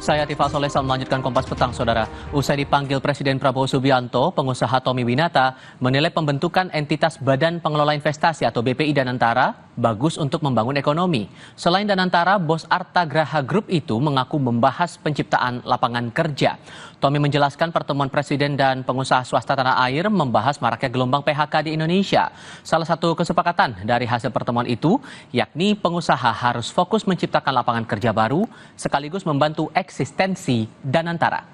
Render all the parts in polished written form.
Saya Tifal Solesa melanjutkan Kompas Petang, Saudara. Usai dipanggil Presiden Prabowo Subianto, pengusaha Tommy Winata menilai pembentukan entitas Badan Pengelola Investasi atau BPI Danantara bagus untuk membangun ekonomi. Selain Danantara, bos Arta Graha Group itu mengaku membahas penciptaan lapangan kerja. Tommy menjelaskan pertemuan Presiden dan pengusaha swasta tanah air membahas maraknya gelombang PHK di Indonesia. Salah satu kesepakatan dari hasil pertemuan itu, yakni pengusaha harus fokus menciptakan lapangan kerja baru sekaligus membantu eksistensi Danantara.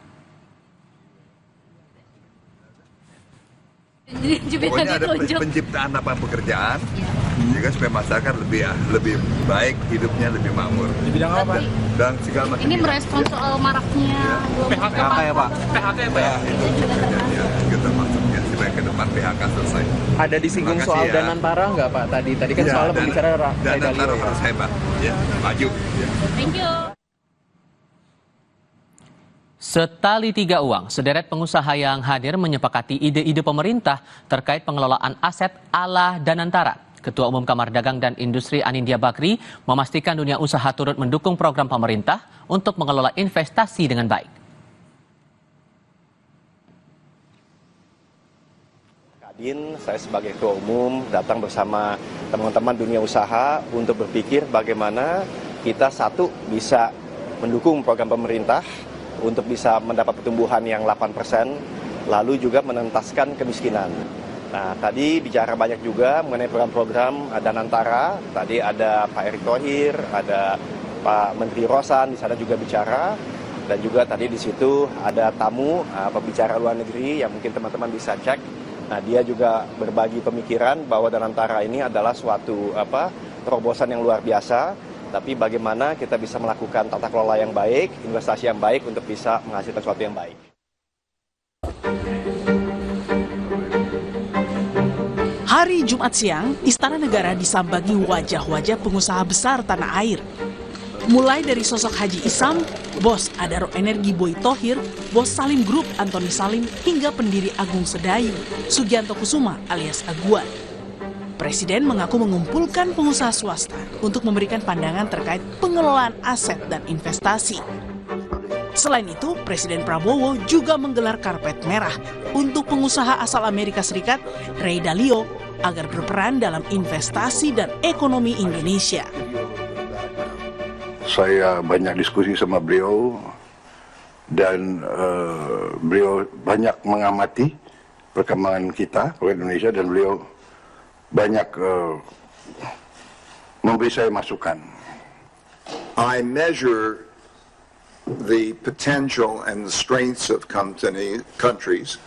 Pokoknya ada penciptaan lapangan pekerjaan, juga supaya masyarakat lebih baik, hidupnya lebih makmur. Di bidang apa? Dan segala macam. Ini merespon soal maraknya PHK ya Pak? PHK ya Pak? Ya, itu kerjanya kita masuknya supaya ke depan PHK selesai. Ada disinggung soal Danantara nggak Pak tadi? Tadi kan soalnya berbicara Danantara harus hebat, ya, maju. Ya. Thank you. Setali tiga uang, sederet pengusaha yang hadir menyepakati ide-ide pemerintah terkait pengelolaan aset ala Danantara. Ketua Umum Kamar Dagang dan Industri Anindya Bakri memastikan dunia usaha turut mendukung program pemerintah untuk mengelola investasi dengan baik. Kadin, saya sebagai Ketua Umum datang bersama teman-teman dunia usaha untuk berpikir bagaimana kita satu bisa mendukung program pemerintah untuk bisa mendapat pertumbuhan yang 8%, lalu juga menentaskan kemiskinan. Nah, tadi bicara banyak juga mengenai program-program Danantara. Tadi ada Pak Erick Thohir, ada Pak Menteri Rosan di sana juga bicara, dan juga tadi di situ ada tamu pembicara luar negeri yang mungkin teman-teman bisa cek. Nah, dia juga berbagi pemikiran bahwa Danantara ini adalah suatu terobosan yang luar biasa. Tapi bagaimana kita bisa melakukan tata kelola yang baik, investasi yang baik untuk bisa menghasilkan sesuatu yang baik. Hari Jumat siang, Istana Negara disambangi wajah-wajah pengusaha besar tanah air. Mulai dari sosok Haji Isam, bos Adaro Energi Boy Thohir, bos Salim Group Antoni Salim, hingga pendiri Agung Sedayu, Sugianto Kusuma alias Aguan. Presiden mengaku mengumpulkan pengusaha swasta untuk memberikan pandangan terkait pengelolaan aset dan investasi. Selain itu, Presiden Prabowo juga menggelar karpet merah untuk pengusaha asal Amerika Serikat, Ray Dalio, agar berperan dalam investasi dan ekonomi Indonesia. Saya banyak diskusi sama beliau dan beliau banyak mengamati perkembangan kita, Indonesia, dan beliau banyak memberi saya masukan. I measure the potential and the strengths of countries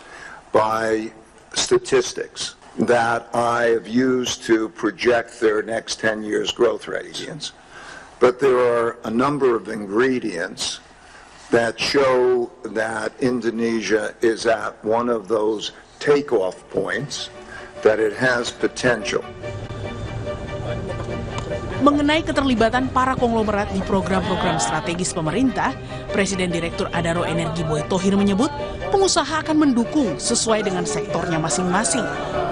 by statistics that I have used to project their next 10 years growth rates. But there are a number of ingredients that show that Indonesia is at one of those takeoff points, that it has potential. Mengenai keterlibatan para konglomerat di program-program strategis pemerintah, Presiden Direktur Adaro Energi Boy Thohir menyebut pengusaha akan mendukung sesuai dengan sektornya masing-masing,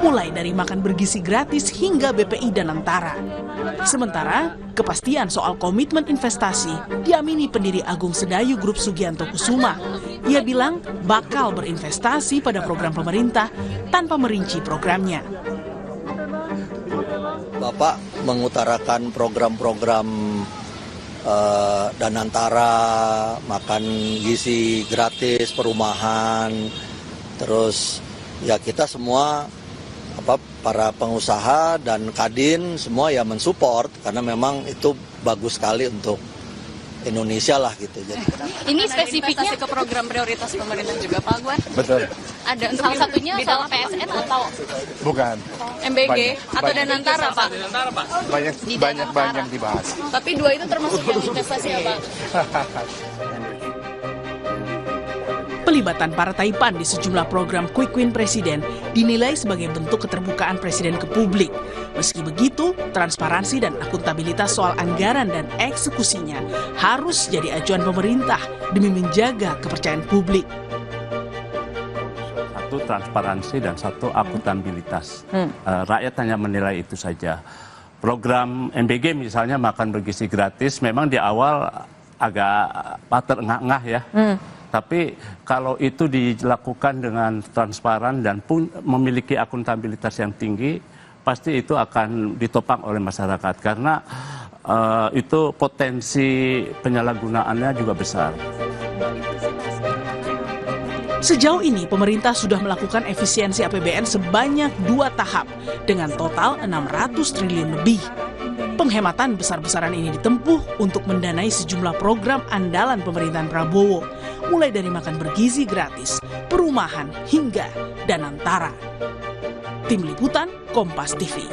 mulai dari makan bergizi gratis hingga BPI Danantara. Sementara, kepastian soal komitmen investasi diamini pendiri Agung Sedayu Group Sugianto Kusuma. Ia bilang bakal berinvestasi pada program pemerintah tanpa merinci programnya. Bapak mengutarakan program-program Danantara, makan gizi gratis, perumahan, terus ya kita semua para pengusaha dan Kadin semua ya mensupport karena memang itu bagus sekali untuk Indonesia lah gitu. Jadi ini spesifiknya ke program prioritas pemerintah juga Pak Aguan? Betul. Ada salah satunya soal PSN atau Bukan. MBG atau Danantara Pak? Banyak dibahas. Tapi dua itu termasuk yang investasi ya Pak? Pelibatan para Taipan di sejumlah program Quick Win Presiden dinilai sebagai bentuk keterbukaan Presiden ke publik. Meski begitu, transparansi dan akuntabilitas soal anggaran dan eksekusinya harus jadi acuan pemerintah demi menjaga kepercayaan publik. Satu transparansi dan satu akuntabilitas. Rakyat hanya menilai itu saja. Program MBG misalnya makan bergizi gratis, memang di awal agak terengah-engah ya. Tapi kalau itu dilakukan dengan transparan dan pun memiliki akuntabilitas yang tinggi, pasti itu akan ditopang oleh masyarakat karena itu potensi penyalahgunaannya juga besar. Sejauh ini, pemerintah sudah melakukan efisiensi APBN sebanyak 2 tahap dengan total 600 triliun lebih. Penghematan besar-besaran ini ditempuh untuk mendanai sejumlah program andalan pemerintahan Prabowo, mulai dari makan bergizi gratis, perumahan, hingga Danantara. Tim Liputan, Kompas TV.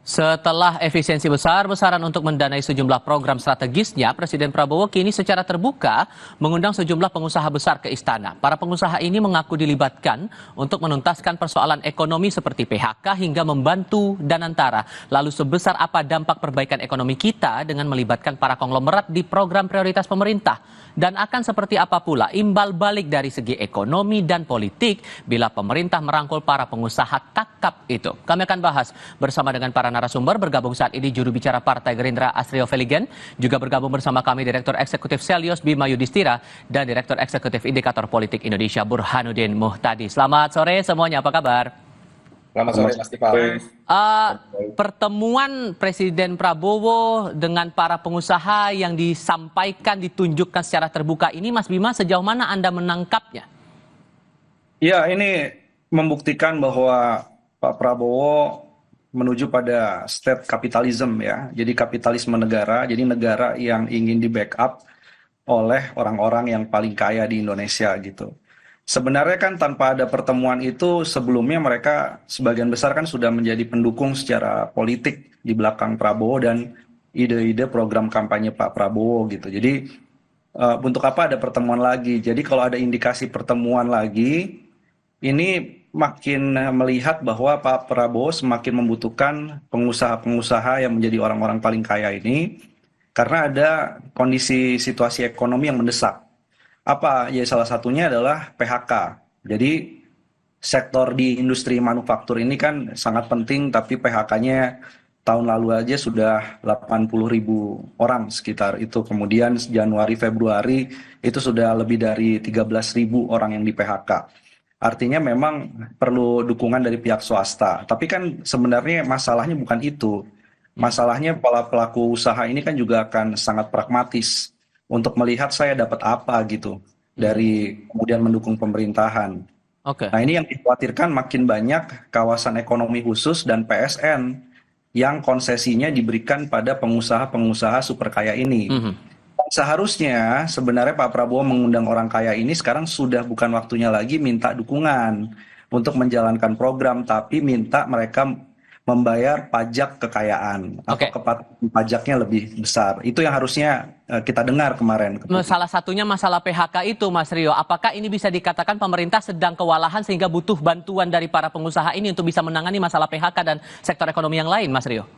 Setelah efisiensi besar-besaran untuk mendanai sejumlah program strategisnya, Presiden Prabowo kini secara terbuka mengundang sejumlah pengusaha besar ke istana. Para pengusaha ini mengaku dilibatkan untuk menuntaskan persoalan ekonomi seperti PHK hingga membantu Danantara. Lalu sebesar apa dampak perbaikan ekonomi kita dengan melibatkan para konglomerat di program prioritas pemerintah? Dan akan seperti apa pula imbal balik dari segi ekonomi dan politik bila pemerintah merangkul para pengusaha takap itu? Kami akan bahas bersama dengan para narasumber. Bergabung saat ini juru bicara Partai Gerindra Astrio Veligen, juga bergabung bersama kami Direktur Eksekutif Selyos Bima Yudhistira dan Direktur Eksekutif Indikator Politik Indonesia Burhanuddin Muhtadi. Selamat sore semuanya, apa kabar? Selamat sore Mas Tifal. Pertemuan Presiden Prabowo dengan para pengusaha yang disampaikan, ditunjukkan secara terbuka ini, Mas Bima, sejauh mana Anda menangkapnya? Ya, ini membuktikan bahwa Pak Prabowo menuju pada state capitalism ya. Jadi kapitalisme negara, jadi negara yang ingin di-backup oleh orang-orang yang paling kaya di Indonesia gitu. Sebenarnya kan tanpa ada pertemuan itu sebelumnya mereka sebagian besar kan sudah menjadi pendukung secara politik di belakang Prabowo dan ide-ide program kampanye Pak Prabowo gitu. Jadi untuk apa ada pertemuan lagi? Jadi kalau ada indikasi pertemuan lagi, ini makin melihat bahwa Pak Prabowo semakin membutuhkan pengusaha-pengusaha yang menjadi orang-orang paling kaya ini karena ada kondisi situasi ekonomi yang mendesak. Apa? Ya salah satunya adalah PHK. Jadi sektor di industri manufaktur ini kan sangat penting, tapi PHK-nya tahun lalu aja sudah 80.000 orang sekitar itu. Kemudian Januari, Februari itu sudah lebih dari 13.000 orang yang di PHK. Artinya memang perlu dukungan dari pihak swasta. Tapi kan sebenarnya masalahnya bukan itu. Masalahnya pelaku usaha ini kan juga akan sangat pragmatis untuk melihat saya dapat apa gitu dari kemudian mendukung pemerintahan. Nah ini yang dikhawatirkan makin banyak kawasan ekonomi khusus dan PSN yang konsesinya diberikan pada pengusaha-pengusaha super kaya ini. Seharusnya sebenarnya Pak Prabowo mengundang orang kaya ini sekarang sudah bukan waktunya lagi minta dukungan untuk menjalankan program, tapi minta mereka membayar pajak kekayaan atau kepatuhan pajaknya lebih besar. Itu yang harusnya kita dengar kemarin. Salah satunya masalah PHK itu, Mas Rio. Apakah ini bisa dikatakan pemerintah sedang kewalahan sehingga butuh bantuan dari para pengusaha ini untuk bisa menangani masalah PHK dan sektor ekonomi yang lain, Mas Rio?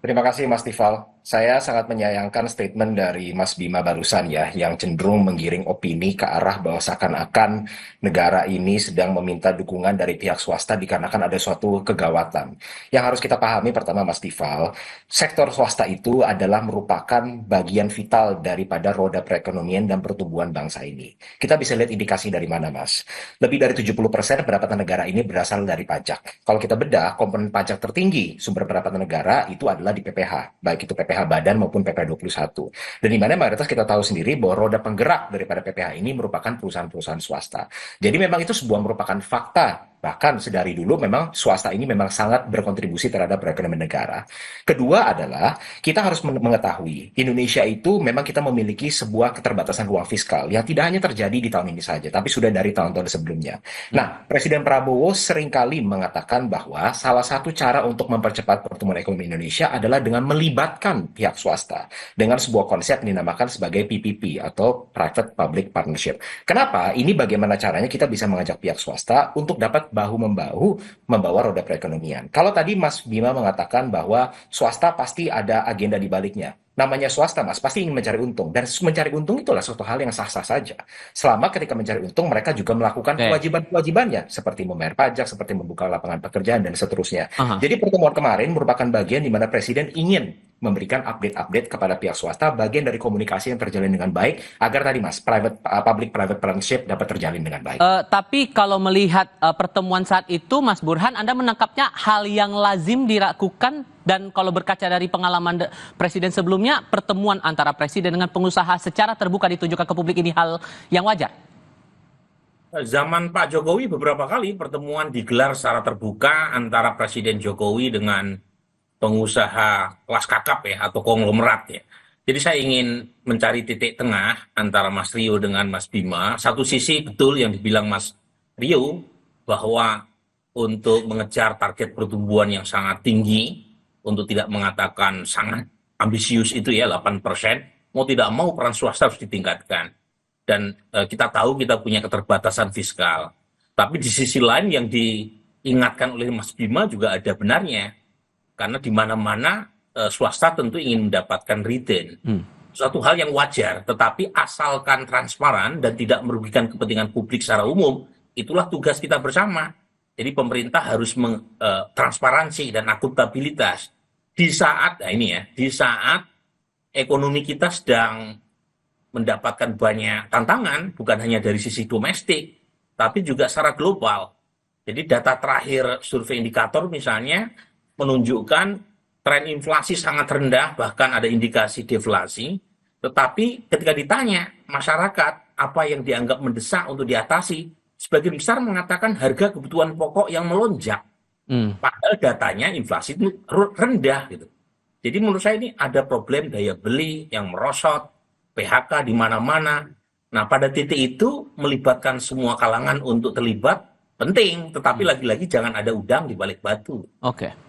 Terima kasih Mas Tifal. Saya sangat menyayangkan statement dari Mas Bima barusan ya, yang cenderung menggiring opini ke arah bahwa seakan-akan negara ini sedang meminta dukungan dari pihak swasta dikarenakan ada suatu kegawatan. Yang harus kita pahami pertama Mas Tifal, sektor swasta itu adalah merupakan bagian vital daripada roda perekonomian dan pertumbuhan bangsa ini. Kita bisa lihat indikasi dari mana Mas. Lebih dari 70% pendapatan negara ini berasal dari pajak. Kalau kita bedah, komponen pajak tertinggi sumber pendapatan negara itu adalah di PPH, baik itu PPH badan maupun PPH 21. Dan di mana mayoritas kita tahu sendiri bahwa roda penggerak daripada PPH ini merupakan perusahaan-perusahaan swasta. Jadi memang itu sebuah merupakan fakta. Bahkan sedari dulu memang swasta ini memang sangat berkontribusi terhadap perekonomian negara. Kedua adalah kita harus mengetahui Indonesia itu memang kita memiliki sebuah keterbatasan ruang fiskal yang tidak hanya terjadi di tahun ini saja, tapi sudah dari tahun-tahun sebelumnya. Nah, Presiden Prabowo seringkali mengatakan bahwa salah satu cara untuk mempercepat pertumbuhan ekonomi Indonesia adalah dengan melibatkan pihak swasta dengan sebuah konsep yang dinamakan sebagai PPP atau Private Public Partnership. Kenapa? Ini bagaimana caranya kita bisa mengajak pihak swasta untuk dapat bahu-membahu membawa roda perekonomian. Kalau tadi Mas Bima mengatakan bahwa swasta pasti ada agenda di baliknya. Namanya swasta, Mas, pasti ingin mencari untung. Dan mencari untung itulah suatu hal yang sah-sah saja. Selama ketika mencari untung, mereka juga melakukan kewajiban-kewajibannya, seperti membayar pajak, seperti membuka lapangan pekerjaan, dan seterusnya. Jadi pertemuan kemarin merupakan bagian di mana Presiden ingin memberikan update-update kepada pihak swasta, bagian dari komunikasi yang terjalin dengan baik, agar tadi, Mas, public-private partnership dapat terjalin dengan baik. Tapi kalau melihat pertemuan saat itu, Mas Burhan, Anda menangkapnya hal yang lazim dilakukan, dan kalau berkaca dari pengalaman Presiden sebelumnya, pertemuan antara Presiden dengan pengusaha secara terbuka ditunjukkan ke publik ini hal yang wajar? Zaman Pak Jokowi beberapa kali pertemuan digelar secara terbuka antara Presiden Jokowi dengan pengusaha kelas kakap ya, atau konglomerat ya. Jadi saya ingin mencari titik tengah antara Mas Rio dengan Mas Bima. Satu sisi betul yang dibilang Mas Rio, bahwa untuk mengejar target pertumbuhan yang sangat tinggi, untuk tidak mengatakan sangat ambisius itu ya, 8%, mau tidak mau peran swasta harus ditingkatkan. Dan kita tahu kita punya keterbatasan fiskal. Tapi di sisi lain yang diingatkan oleh Mas Bima juga ada benarnya. Karena di mana-mana swasta tentu ingin mendapatkan return. Suatu hal yang wajar, tetapi asalkan transparan dan tidak merugikan kepentingan publik secara umum, itulah tugas kita bersama. Jadi pemerintah harus transparansi dan akuntabilitas. Di saat, di saat ekonomi kita sedang mendapatkan banyak tantangan, bukan hanya dari sisi domestik, tapi juga secara global. Jadi data terakhir survei indikator misalnya menunjukkan tren inflasi sangat rendah, bahkan ada indikasi deflasi. Tetapi ketika ditanya masyarakat apa yang dianggap mendesak untuk diatasi, sebagian besar mengatakan harga kebutuhan pokok yang melonjak. Padahal datanya inflasi itu rendah gitu. Jadi menurut saya ini ada problem daya beli yang merosot, PHK di mana-mana. Nah, pada titik itu melibatkan semua kalangan untuk terlibat penting, tetapi lagi-lagi jangan ada udang di balik batu. Oke.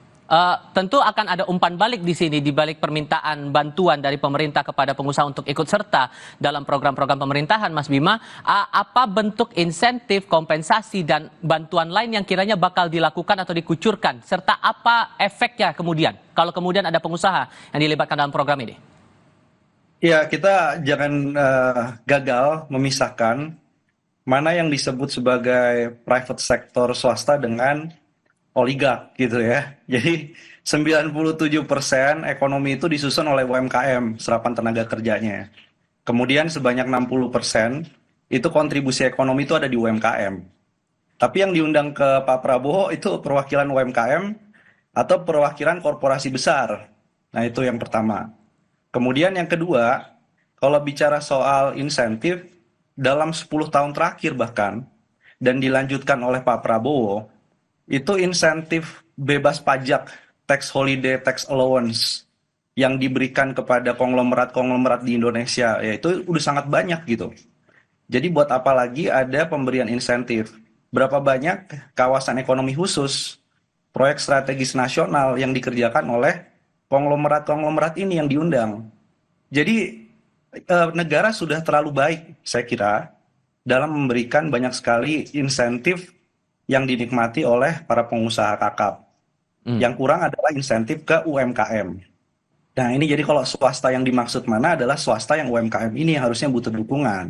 Tentu akan ada umpan balik di sini, di balik permintaan bantuan dari pemerintah kepada pengusaha untuk ikut serta dalam program-program pemerintahan, Mas Bima. Apa bentuk insentif, kompensasi, dan bantuan lain yang kiranya bakal dilakukan atau dikucurkan? Serta apa efeknya kemudian, kalau kemudian ada pengusaha yang dilibatkan dalam program ini? Ya, kita jangan gagal memisahkan mana yang disebut sebagai private sector swasta dengan oligark gitu ya. Jadi 97% ekonomi itu disusun oleh UMKM, serapan tenaga kerjanya. Kemudian sebanyak 60% itu kontribusi ekonomi itu ada di UMKM. Tapi yang diundang ke Pak Prabowo itu perwakilan UMKM atau perwakilan korporasi besar. Nah, itu yang pertama. Kemudian yang kedua, kalau bicara soal insentif, dalam 10 tahun terakhir bahkan, dan dilanjutkan oleh Pak Prabowo, itu insentif bebas pajak, tax holiday, tax allowance yang diberikan kepada konglomerat-konglomerat di Indonesia, ya itu udah sangat banyak gitu. Jadi buat apa lagi ada pemberian insentif? Berapa banyak kawasan ekonomi khusus, proyek strategis nasional yang dikerjakan oleh konglomerat-konglomerat ini yang diundang. Jadi negara sudah terlalu baik, saya kira, dalam memberikan banyak sekali insentif yang dinikmati oleh para pengusaha kakap. Yang kurang adalah insentif ke UMKM. Nah, ini jadi kalau swasta yang dimaksud mana adalah swasta yang UMKM ini yang harusnya butuh dukungan.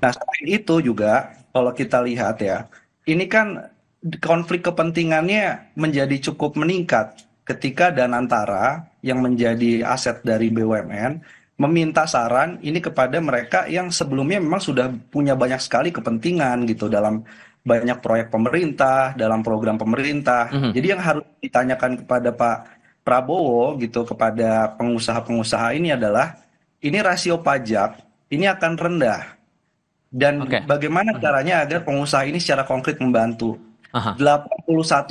Nah, selain itu juga kalau kita lihat ya, ini kan konflik kepentingannya menjadi cukup meningkat ketika Danantara yang menjadi aset dari BUMN meminta saran ini kepada mereka yang sebelumnya memang sudah punya banyak sekali kepentingan gitu dalam banyak proyek pemerintah, dalam program pemerintah. Jadi yang harus ditanyakan kepada Pak Prabowo gitu, kepada pengusaha-pengusaha ini adalah, ini rasio pajak, ini akan rendah. Dan bagaimana caranya agar pengusaha ini secara konkret membantu. 81,6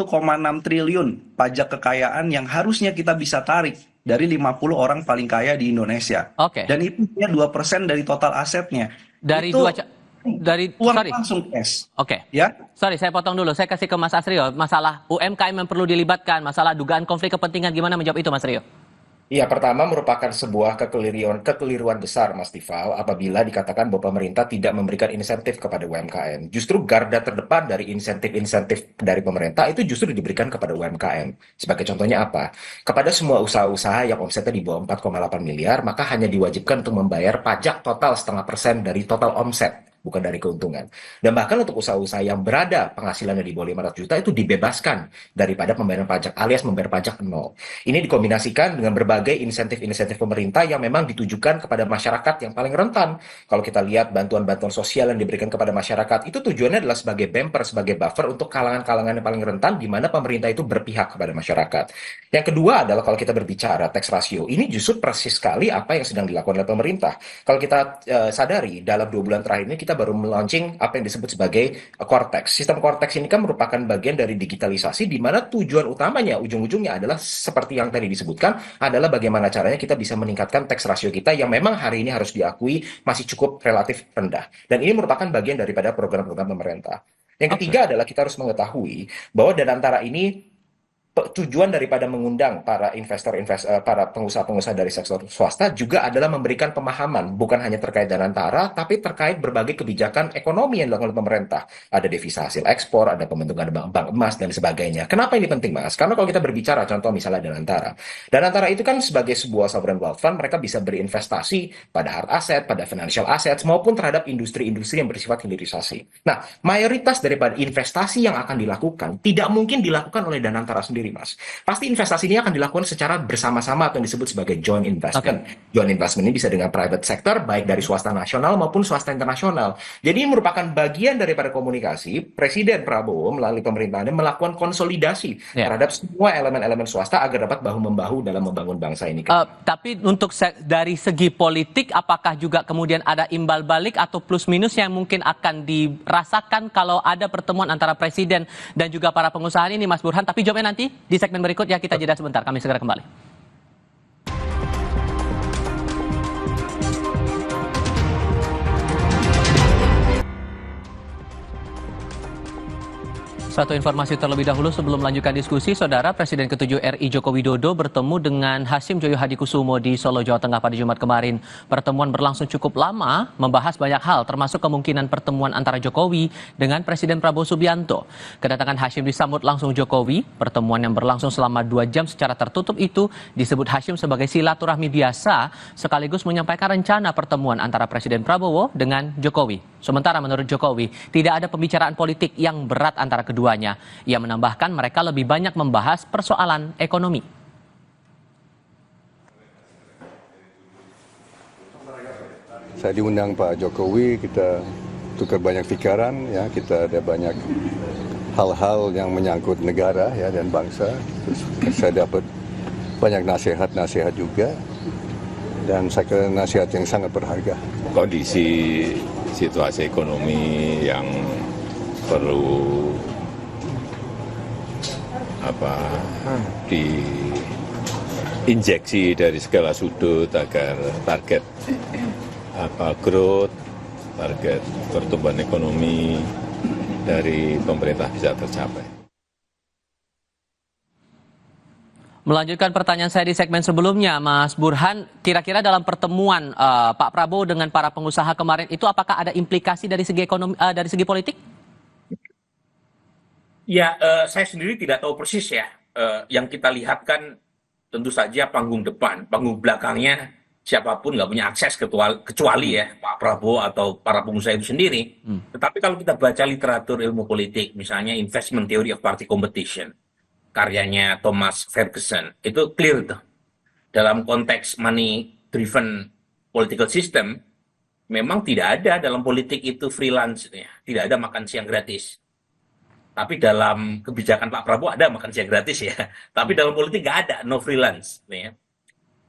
triliun pajak kekayaan yang harusnya kita bisa tarik dari 50 orang paling kaya di Indonesia. Dan itu hanya 2% dari total asetnya. Dari itu, uang sorry. langsung cash. Ya. Sorry, saya potong dulu. Saya kasih ke Mas Asrio. Masalah UMKM yang perlu dilibatkan, masalah dugaan konflik kepentingan, gimana menjawab itu, Mas Rio? Iya, pertama merupakan sebuah kekeliruan besar, Mas Tifal, apabila dikatakan bahwa pemerintah tidak memberikan insentif kepada UMKM. Justru garda terdepan dari insentif-insentif dari pemerintah itu justru diberikan kepada UMKM. Sebagai contohnya apa? Kepada semua usaha-usaha yang omsetnya di bawah 4,8 miliar, maka hanya diwajibkan untuk membayar pajak total 0,5% dari total omset, bukan dari keuntungan. Dan bahkan untuk usaha-usaha yang berada penghasilannya di bawah 500 juta itu dibebaskan daripada pembayaran pajak alias membayar pajak nol. Ini dikombinasikan dengan berbagai insentif-insentif pemerintah yang memang ditujukan kepada masyarakat yang paling rentan. Kalau kita lihat bantuan-bantuan sosial yang diberikan kepada masyarakat, itu tujuannya adalah sebagai bumper, sebagai buffer untuk kalangan-kalangan yang paling rentan, di mana pemerintah itu berpihak kepada masyarakat. Yang kedua adalah kalau kita berbicara tax ratio, ini justru persis sekali apa yang sedang dilakukan oleh pemerintah. Kalau kita sadari, dalam 2 bulan terakhir ini kita baru melaunching apa yang disebut sebagai Cortex. Sistem Cortex ini kan merupakan bagian dari digitalisasi, di mana tujuan utamanya, ujung-ujungnya adalah seperti yang tadi disebutkan, adalah bagaimana caranya kita bisa meningkatkan tax ratio kita yang memang hari ini harus diakui masih cukup relatif rendah. Dan ini merupakan bagian daripada program-program pemerintah. Yang ketiga adalah kita harus mengetahui bahwa Danantara ini tujuan daripada mengundang para para pengusaha-pengusaha dari sektor swasta juga adalah memberikan pemahaman, bukan hanya terkait Danantara, tapi terkait berbagai kebijakan ekonomi yang dilakukan oleh pemerintah. Ada devisa hasil ekspor, ada pembentukan bank emas, dan sebagainya. Kenapa ini penting, Mas? Karena kalau kita berbicara, contoh misalnya Danantara. Danantara itu kan sebagai sebuah sovereign wealth fund, mereka bisa berinvestasi pada hard asset, pada financial assets, maupun terhadap industri-industri yang bersifat hilirisasi. Nah, mayoritas daripada investasi yang akan dilakukan, tidak mungkin dilakukan oleh Danantara sendiri, Mas. Pasti investasi ini akan dilakukan secara bersama-sama atau yang disebut sebagai joint investment. Joint investment ini bisa dengan private sector, baik dari swasta nasional maupun swasta internasional. Jadi ini merupakan bagian daripada komunikasi Presiden Prabowo melalui pemerintahannya melakukan konsolidasi terhadap semua elemen-elemen swasta agar dapat bahu-membahu dalam membangun bangsa ini. Tapi untuk dari segi politik, apakah juga kemudian ada imbal balik atau plus minus yang mungkin akan dirasakan kalau ada pertemuan antara Presiden dan juga para pengusaha ini, Mas Burhan? Tapi jawabnya nanti di segmen berikutnya, kita jeda sebentar. Kami segera kembali. Satu informasi terlebih dahulu sebelum melanjutkan diskusi, Saudara, Presiden ke-7 RI Joko Widodo bertemu dengan Hasyim Joyo Hadikusumo di Solo, Jawa Tengah pada Jumat kemarin. Pertemuan berlangsung cukup lama, membahas banyak hal, termasuk kemungkinan pertemuan antara Jokowi dengan Presiden Prabowo Subianto. Kedatangan Hasyim disambut langsung Jokowi. Pertemuan yang berlangsung selama 2 jam secara tertutup itu disebut Hasyim sebagai silaturahmi biasa, sekaligus menyampaikan rencana pertemuan antara Presiden Prabowo dengan Jokowi. Sementara menurut Jokowi, tidak ada pembicaraan politik yang berat antara keduanya. Ia menambahkan mereka lebih banyak membahas persoalan ekonomi. Saya diundang Pak Jokowi, kita tukar banyak pikiran, ya, kita ada banyak hal-hal yang menyangkut negara, ya, dan bangsa. Terus saya dapat banyak nasihat-nasihat juga, dan saya kira nasihat yang sangat berharga. Kondisi situasi ekonomi yang perlu diinjeksi dari segala sudut agar target growth, target pertumbuhan ekonomi dari pemerintah bisa tercapai. Melanjutkan pertanyaan saya di segmen sebelumnya, Mas Burhan, kira-kira dalam pertemuan Pak Prabowo dengan para pengusaha kemarin itu apakah ada implikasi dari segi ekonomi, dari segi politik? Ya, saya sendiri tidak tahu persis ya. Yang kita lihat kan tentu saja panggung depan, panggung belakangnya siapapun nggak punya akses kecuali ya Pak Prabowo atau para pengusaha itu sendiri. Tetapi kalau kita baca literatur ilmu politik, misalnya Investment Theory of Party Competition, karyanya Thomas Ferguson, itu clear tuh. Dalam konteks money driven political system, memang tidak ada dalam politik itu freelance, ya. Tidak ada makan siang gratis. Tapi dalam kebijakan Pak Prabowo ada makan siang gratis ya. Tapi dalam politik nggak ada, no freelance. Ya.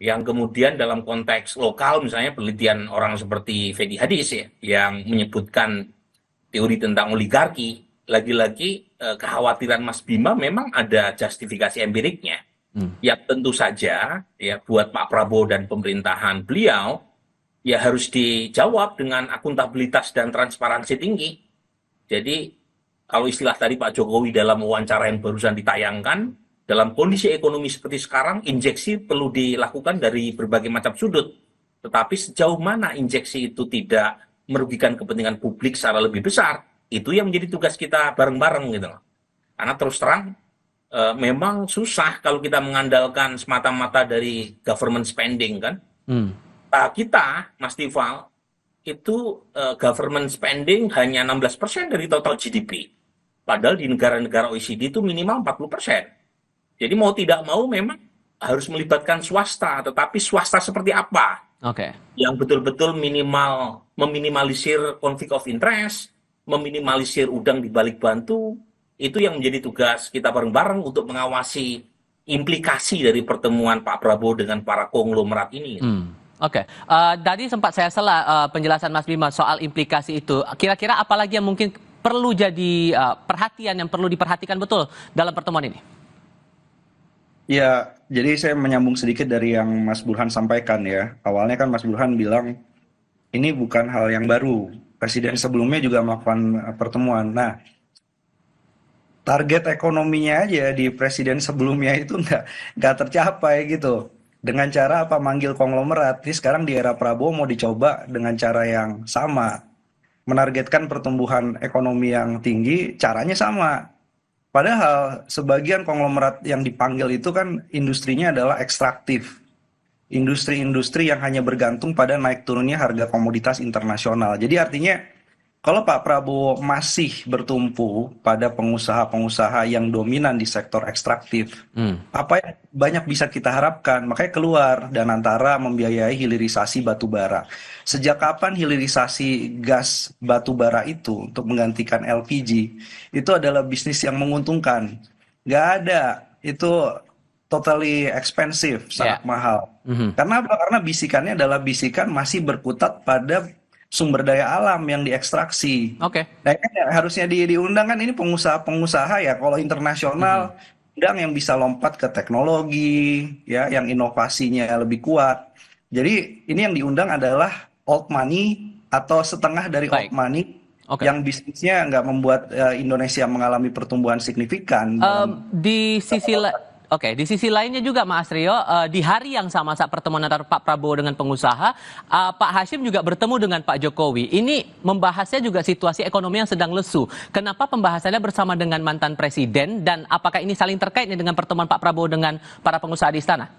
Yang kemudian dalam konteks lokal, misalnya penelitian orang seperti Fethi Hadis ya, yang menyebutkan teori tentang oligarki, lagi-lagi kekhawatiran Mas Bima memang ada justifikasi empiriknya. Ya tentu saja ya buat Pak Prabowo dan pemerintahan beliau ya harus dijawab dengan akuntabilitas dan transparansi tinggi. Jadi kalau istilah tadi Pak Jokowi dalam wawancara yang barusan ditayangkan, dalam kondisi ekonomi seperti sekarang, injeksi perlu dilakukan dari berbagai macam sudut. Tetapi sejauh mana injeksi itu tidak merugikan kepentingan publik secara lebih besar, itu yang menjadi tugas kita bareng-bareng gitu loh. Karena terus terang, memang susah kalau kita mengandalkan semata-mata dari government spending kan. Kita, Mas Tifal, itu government spending hanya 16% dari total GDP. Padahal di negara-negara OECD itu minimal 40%. Jadi mau tidak mau memang harus melibatkan swasta, tetapi swasta seperti apa? Yang betul-betul meminimalisir konflik of interest, meminimalisir udang di balik batu, itu yang menjadi tugas kita bareng-bareng untuk mengawasi implikasi dari pertemuan Pak Prabowo dengan para konglomerat ini. Tadi sempat saya sela penjelasan Mas Bima soal implikasi itu. Kira-kira apalagi yang mungkin perlu jadi perhatian, yang perlu diperhatikan betul dalam pertemuan ini? Ya, jadi saya menyambung sedikit dari yang Mas Burhan sampaikan ya. Awalnya kan Mas Burhan bilang ini bukan hal yang baru. Presiden sebelumnya juga melakukan pertemuan. Nah, target ekonominya aja di presiden sebelumnya itu nggak tercapai gitu. Dengan cara apa? Manggil konglomerat. Ini sekarang di era Prabowo mau dicoba dengan cara yang sama. Menargetkan pertumbuhan ekonomi yang tinggi, caranya sama. Padahal sebagian konglomerat yang dipanggil itu kan industrinya adalah ekstraktif. Industri-industri yang hanya bergantung pada naik turunnya harga komoditas internasional. Jadi artinya kalau Pak Prabowo masih bertumpu pada pengusaha-pengusaha yang dominan di sektor ekstraktif, apa yang banyak bisa kita harapkan? Makanya keluar Danantara membiayai hilirisasi batu bara. Sejak kapan hilirisasi gas batu bara itu untuk menggantikan LPG itu adalah bisnis yang menguntungkan? Nggak ada. Itu totally expensive, sangat mahal. Karena apa? Karena bisikannya adalah bisikan masih berkutat pada sumber daya alam yang diekstraksi. Nah, kan harusnya diundang kan ini pengusaha-pengusaha ya, kalau internasional undang yang bisa lompat ke teknologi ya, yang inovasinya lebih kuat. Jadi ini yang diundang adalah old money atau setengah dari old money yang bisnisnya nggak membuat Indonesia mengalami pertumbuhan signifikan. Di sisi lainnya juga Mas Rio, di hari yang sama saat pertemuan antara Pak Prabowo dengan pengusaha, Pak Hashim juga bertemu dengan Pak Jokowi. Ini membahasnya juga situasi ekonomi yang sedang lesu. Kenapa pembahasannya bersama dengan mantan presiden, dan apakah ini saling terkait dengan pertemuan Pak Prabowo dengan para pengusaha di istana?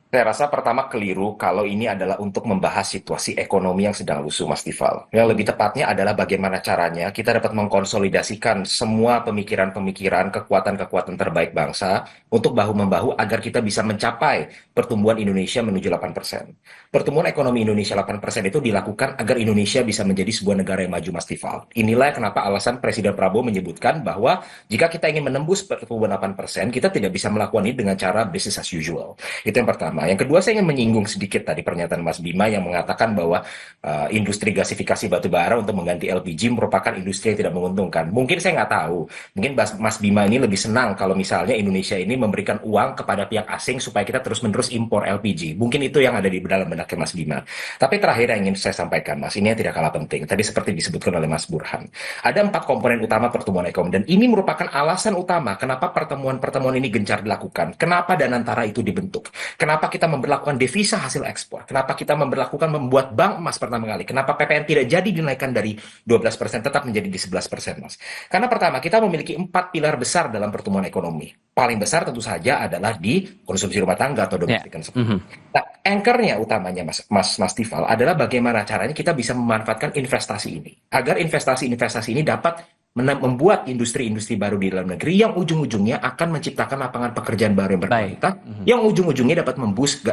Saya rasa pertama keliru kalau ini adalah untuk membahas situasi ekonomi yang sedang lusuh, Mas Tifal. Yang lebih tepatnya adalah bagaimana caranya kita dapat mengkonsolidasikan semua pemikiran-pemikiran, kekuatan-kekuatan terbaik bangsa untuk bahu-membahu agar kita bisa mencapai pertumbuhan Indonesia menuju 8%. Pertumbuhan ekonomi Indonesia 8% itu dilakukan agar Indonesia bisa menjadi sebuah negara yang maju, Mas Tifal. Inilah kenapa alasan Presiden Prabowo menyebutkan bahwa jika kita ingin menembus pertumbuhan 8%, kita tidak bisa melakukan ini dengan cara business as usual. Itu yang pertama. Yang kedua, saya ingin menyinggung sedikit tadi pernyataan Mas Bima yang mengatakan bahwa industri gasifikasi batu bara untuk mengganti LPG merupakan industri yang tidak menguntungkan. Mungkin saya nggak tahu. Mungkin Mas Bima ini lebih senang kalau misalnya Indonesia ini memberikan uang kepada pihak asing supaya kita terus-menerus impor LPG. Mungkin itu yang ada di dalam benaknya Mas Bima. Tapi terakhir yang ingin saya sampaikan, Mas, ini yang tidak kalah penting. Tadi seperti disebutkan oleh Mas Burhan. Ada 4 komponen utama pertumbuhan ekonomi. Dan ini merupakan alasan utama kenapa pertemuan-pertemuan ini gencar dilakukan. Kenapa Danantara itu dibentuk. Kenapa kita memberlakukan devisa hasil ekspor. Kenapa kita membuat bank emas pertama kali. Kenapa PPN tidak jadi dinaikkan dari 12% tetap menjadi di 11%, Mas. Karena pertama, kita memiliki 4 pilar besar dalam pertumbuhan ekonomi. Paling besar tentu saja adalah di konsumsi rumah tangga atau domestic consumption. Nah, anchor-nya utamanya Mas Tifal adalah bagaimana caranya kita bisa memanfaatkan investasi ini. Agar investasi-investasi ini dapat membuat industri-industri baru di dalam negeri yang ujung-ujungnya akan menciptakan lapangan pekerjaan baru yang berkualitas, yang ujung-ujungnya dapat memboost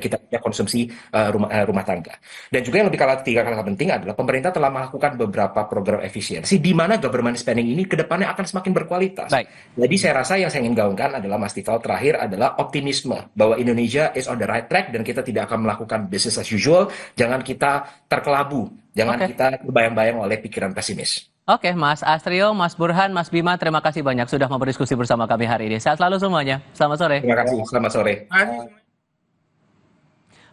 kita konsumsi rumah tangga. Dan juga yang lebih tiga kali penting adalah pemerintah telah melakukan beberapa program efisiensi di mana government spending ini ke depannya akan semakin berkualitas. Jadi saya rasa yang saya ingin gaungkan adalah Mas Tifal terakhir adalah optimisme bahwa Indonesia is on the right track dan kita tidak akan melakukan business as usual. Jangan kita terkelabu, jangan kita terbayang-bayang oleh pikiran pesimis. Oke, Mas Astrio, Mas Burhan, Mas Bima, terima kasih banyak sudah mau berdiskusi bersama kami hari ini. Sehat selalu semuanya. Selamat sore. Terima kasih. Selamat sore.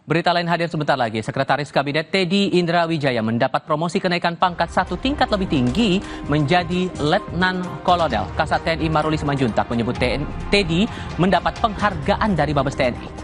Berita lain hadir sebentar lagi. Sekretaris Kabinet Teddy Indra Wijaya mendapat promosi kenaikan pangkat 1 tingkat lebih tinggi menjadi Letnan Kolonel. Kasat TNI Maruli Simanjuntak menyebut Teddy mendapat penghargaan dari Mabes TNI.